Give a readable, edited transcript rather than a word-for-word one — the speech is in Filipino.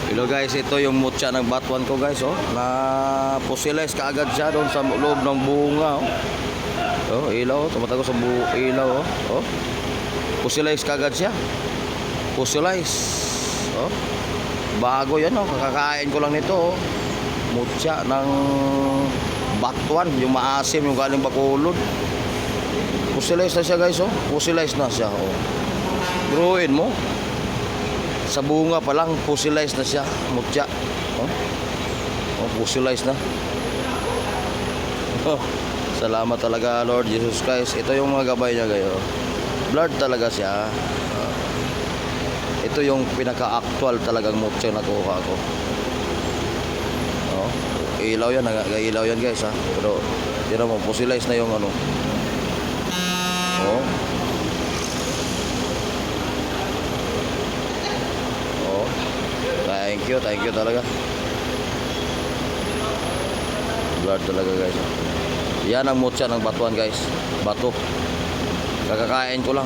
Hello guys, ito yung mutya ng batuan ko guys, oh. Na fossilize kaagad siya doon sa loob ng bunga, oh. Oh, ilaw, tumatago sa ilaw, oh. Oh. Fossilize kaagad siya. Fossilize. Oh. Bago 'yan, oh. Kakakain ko lang nito, oh. Mutya ng batuan, yung maasim, yung galing Bacolod. Fossilize na siya guys, oh. Fossilize na siya, oh. Gruin mo. Sa bunga pa lang, fossilize na siya, mutya. Oh, oh fossilize na. Oh, salamat talaga Lord Jesus Christ. Ito yung mga gabay niya gayo. Blood talaga siya. Ito yung pinaka-actual talagang mutya na nakuha ko. Oh, ilaw yan, nag-ilaw yan guys ha. Pero tira mo, fossilize na yung ano. Oh. Thank you talaga. Blood talaga guys. Yan ang mutya ng batuan guys. Bato. Kakakain ko lang.